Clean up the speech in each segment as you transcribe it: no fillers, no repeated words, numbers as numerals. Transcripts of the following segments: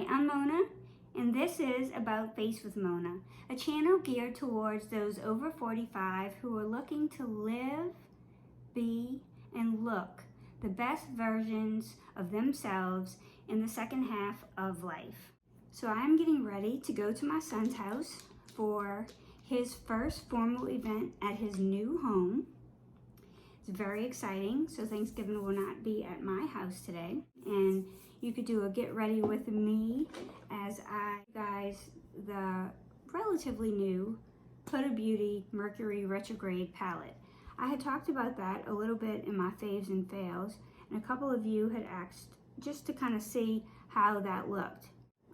Hi, I'm Mona, and this is About Face with Mona, a channel geared towards those over 45 who are looking to live, be, and look the best versions of themselves in the second half of life. So I am getting ready to go to my son's house for his first formal event at his new home. It's very exciting, so Thanksgiving will not be at my house today, and you could do a get ready with me as I guys the relatively new Huda Beauty Mercury Retrograde palette. I had talked about that a little bit in my faves and fails, and a couple of you had asked just to kind of see how that looked.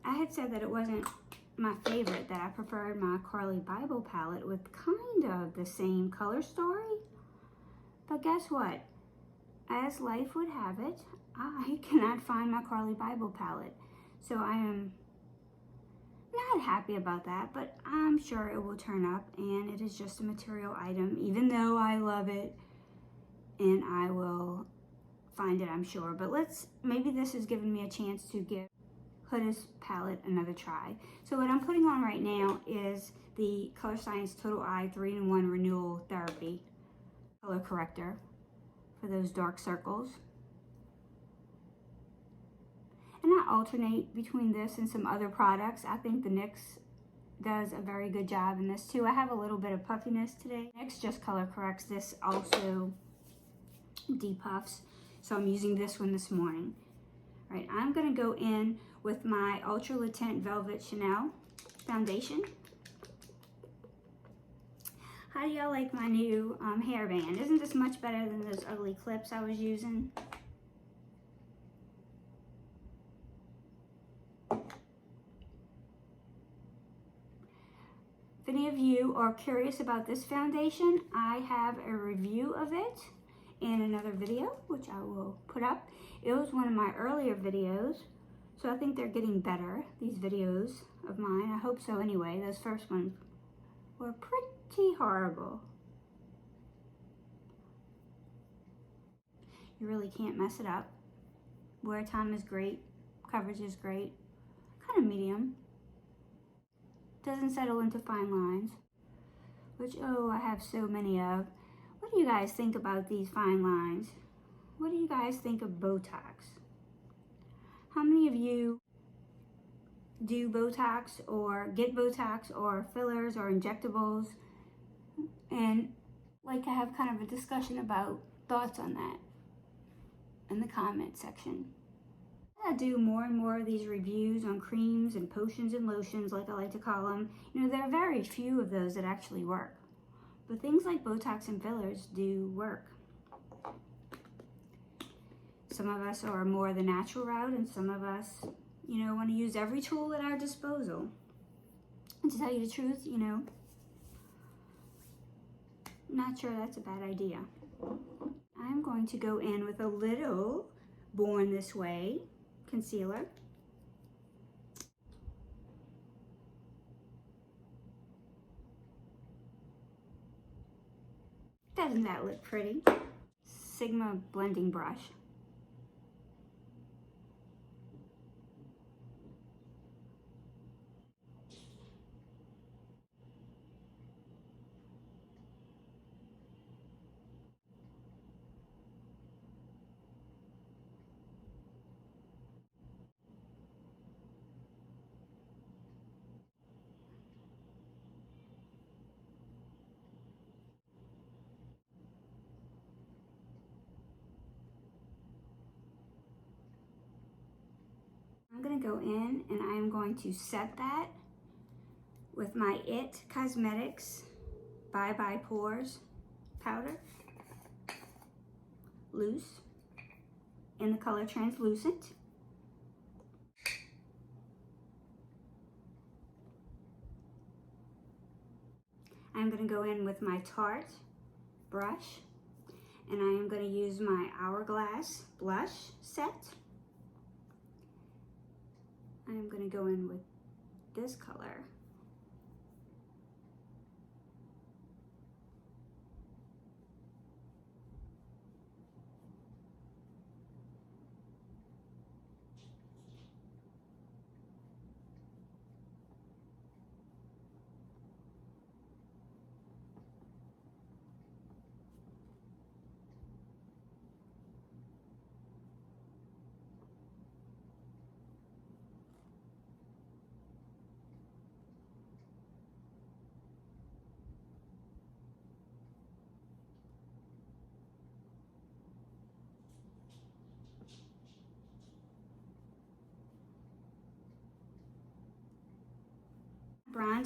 I had said that it wasn't my favorite, that I preferred my Carly Bible palette with kind of the same color story. But guess what? As life would have it, I cannot find my Carly Bible palette. So I am not happy about that, but I'm sure it will turn up, and it is just a material item, even though I love it, and I will find it, I'm sure. But maybe this has given me a chance to give Huda's palette another try. So what I'm putting on right now is the Color Science Total Eye 3-in-1 Renewal Therapy color corrector for those dark circles. And I alternate between this and some other products. I think the NYX does a very good job in this too. I have a little bit of puffiness today. NYX just color corrects. This also depuffs. So I'm using this one this morning. All right, I'm gonna go in with my Ultra Latent Velvet Chanel foundation. How do y'all like my new hairband? Isn't this much better than those ugly clips I was using? If any of you are curious about this foundation, I have a review of it in another video, which I will put up. It was one of my earlier videos, so I think they're getting better, these videos of mine. I hope so anyway. Those first ones were pretty horrible. You really can't mess it up. Wear time is great, coverage is great, kind of medium. Doesn't settle into fine lines, which, oh, I have so many of. What do you guys think about these fine lines? What do you guys think of Botox? How many of you do Botox or get Botox or fillers or injectables? And like to have kind of a discussion about thoughts on that in the comment section. I do more and more of these reviews on creams and potions and lotions, like I like to call them. You know, there are very few of those that actually work. But things like Botox and fillers do work. Some of us are more the natural route, and some of us, you know, want to use every tool at our disposal. And to tell you the truth, you know, not sure that's a bad idea. I'm going to go in with a little Born This Way concealer. Doesn't that look pretty? Sigma blending brush. I'm going to go in and I am going to set that with my IT Cosmetics Bye Bye Pores powder, loose, in the color Translucent. I'm going to go in with my Tarte brush, and I am going to use my Hourglass blush set. I'm going to go in with this color.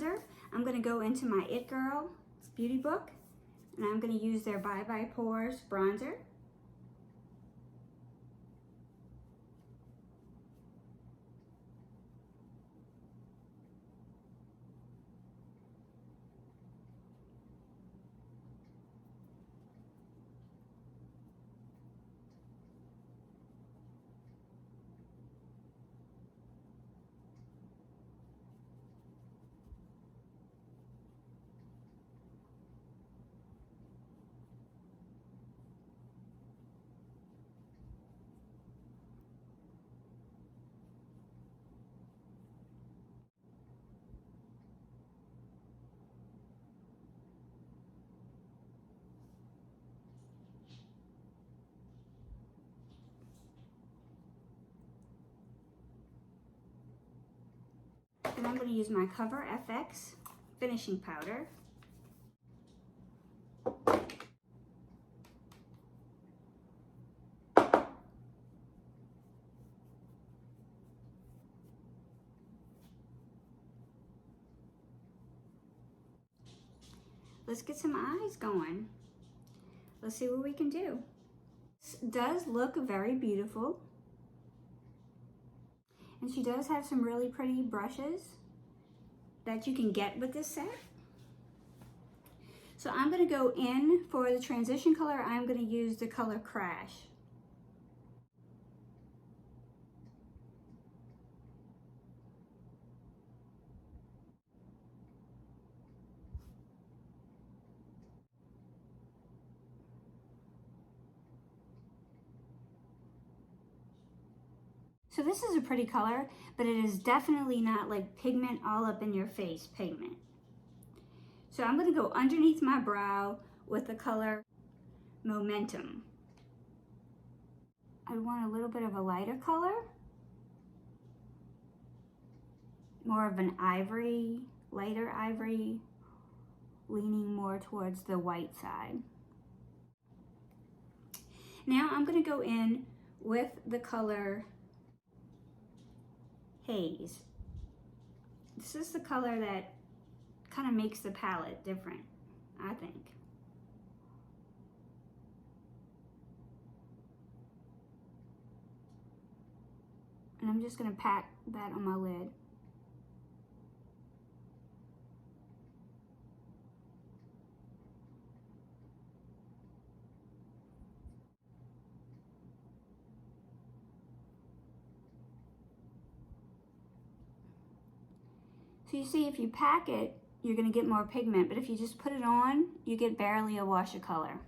bronzer, I'm going to go into my It Girl Beauty Book, and I'm going to use their Bye Bye Pores bronzer. And I'm going to use my Cover FX finishing powder. Let's get some eyes going. Let's see what we can do. This does look very beautiful. And she does have some really pretty brushes that you can get with this set. So I'm going to go in for the transition color. I'm going to use the color Crash. So this is a pretty color, but it is definitely not like pigment all up in your face pigment. So I'm going to go underneath my brow with the color Momentum. I want a little bit of a lighter color, more of an ivory, lighter ivory, leaning more towards the white side. Now I'm going to go in with the color Haze. This is the color that kind of makes the palette different, I think. And I'm just going to pat that on my lid. So you see, if you pack it, you're going to get more pigment, but if you just put it on, you get barely a wash of color.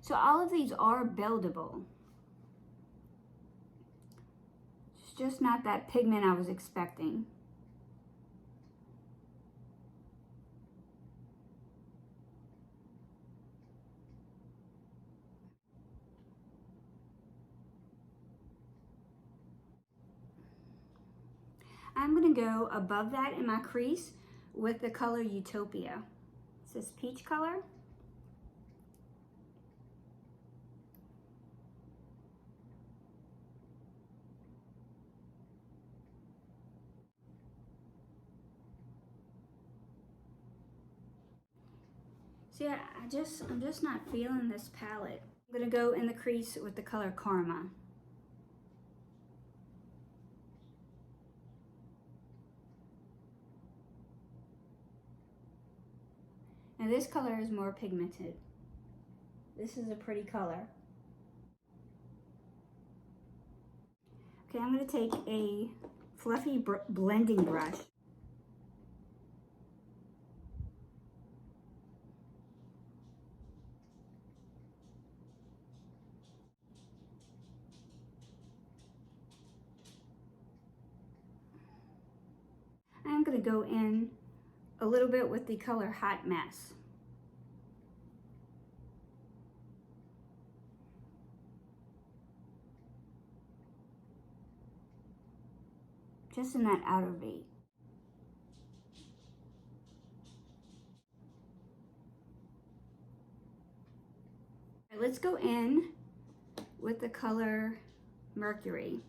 So all of these are buildable. It's just not that pigment I was expecting. I'm going to go above that in my crease with the color Utopia. It's this peach color. See, I'm just not feeling this palette. I'm going to go in the crease with the color Karma. Now this color is more pigmented. This is a pretty color. Okay, I'm going to take a fluffy blending brush. I'm going to go in a little bit with the color Hot Mess. Just in that outer V. Let's go in with the color Mercury.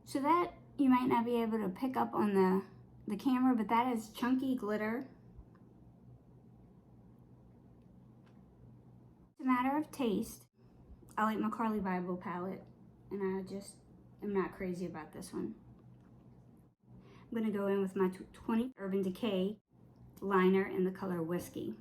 So that you might not be able to pick up on the camera, but that is chunky glitter. It's a matter of taste. I like my Carly Bible palette, and I just am not crazy about this one. I'm gonna go in with my 20 Urban Decay liner in the color Whiskey.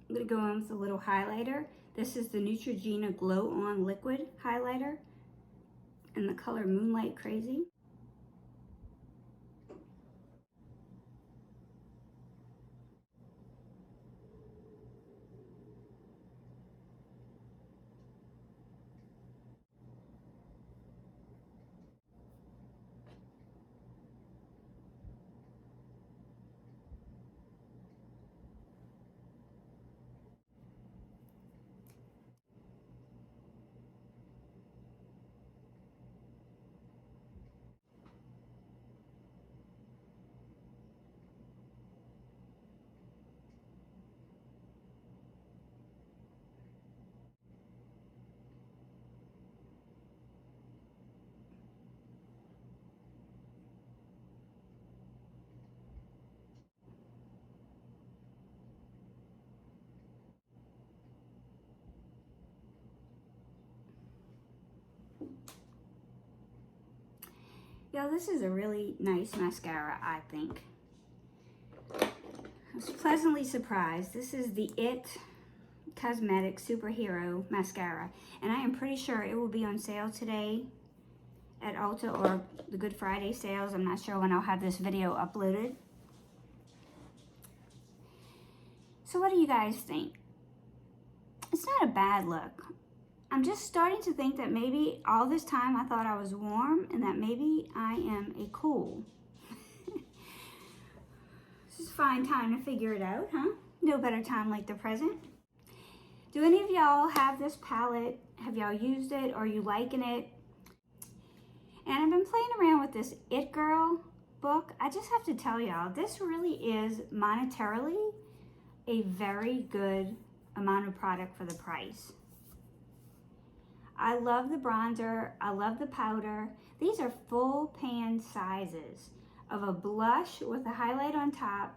I'm gonna go in with a little highlighter. This is the Neutrogena Glow On Liquid Highlighter in the color Moonlight Crazy. Yo, this is a really nice mascara, I think. I was pleasantly surprised. This is the IT Cosmetic Superhero Mascara, and I am pretty sure it will be on sale today at Ulta or the Good Friday sales. I'm not sure when I'll have this video uploaded. So what do you guys think? It's not a bad look. I'm just starting to think that maybe all this time I thought I was warm and that maybe I am a cool. This is a fine time to figure it out, huh? No better time like the present. Do any of y'all have this palette? Have y'all used it? Or are you liking it? And I've been playing around with this It Girl book. I just have to tell y'all, this really is monetarily a very good amount of product for the price. I love the bronzer, I love the powder. These are full pan sizes of a blush with a highlight on top,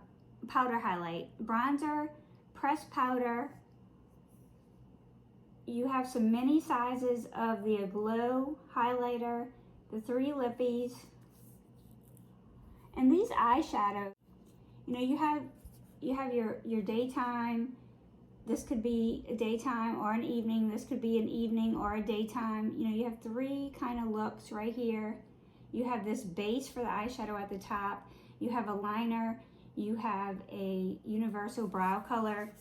powder highlight, bronzer, pressed powder. You have some mini sizes of the Aglow highlighter, the 3 lippies, and these eyeshadows. You know, you have your daytime. This could be a daytime or an evening. This could be an evening or a daytime. You know, you have 3 kind of looks right here. You have this base for the eyeshadow at the top. You have a liner. You have a universal brow color.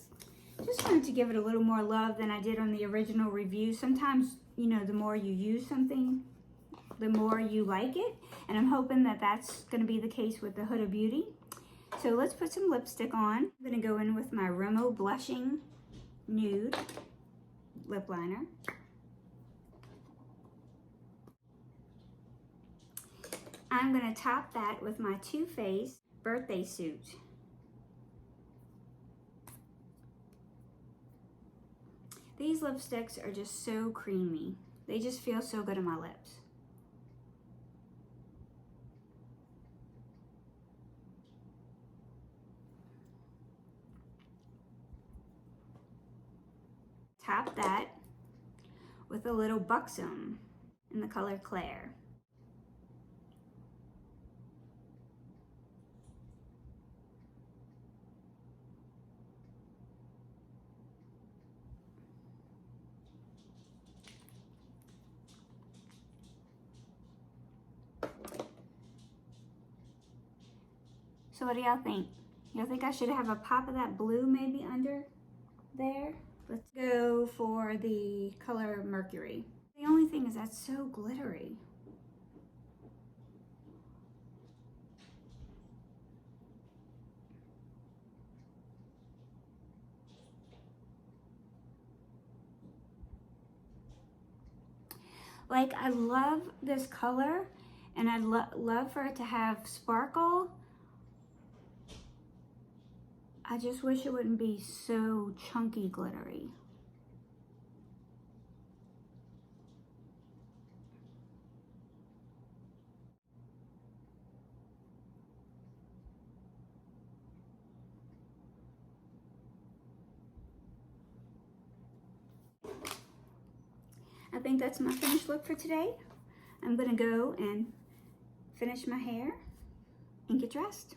Just wanted to give it a little more love than I did on the original review. Sometimes, you know, the more you use something, the more you like it. And I'm hoping that that's going to be the case with the Huda Beauty. So let's put some lipstick on. I'm going to go in with my Remo Blushing Nude lip liner. I'm going to top that with my Too Faced Birthday Suit. These lipsticks are just so creamy. They just feel so good on my lips. Top that with a little buxom in the color Claire. So what do y'all think? Y'all think I should have a pop of that blue maybe under there? Let's go for the color Mercury. The only thing is that's so glittery. Like, I love this color and I'd love for it to have sparkle. I just wish it wouldn't be so chunky glittery. I think that's my finished look for today. I'm gonna go and finish my hair and get dressed.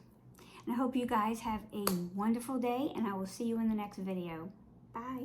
And I hope you guys have a wonderful day, and I will see you in the next video. Bye.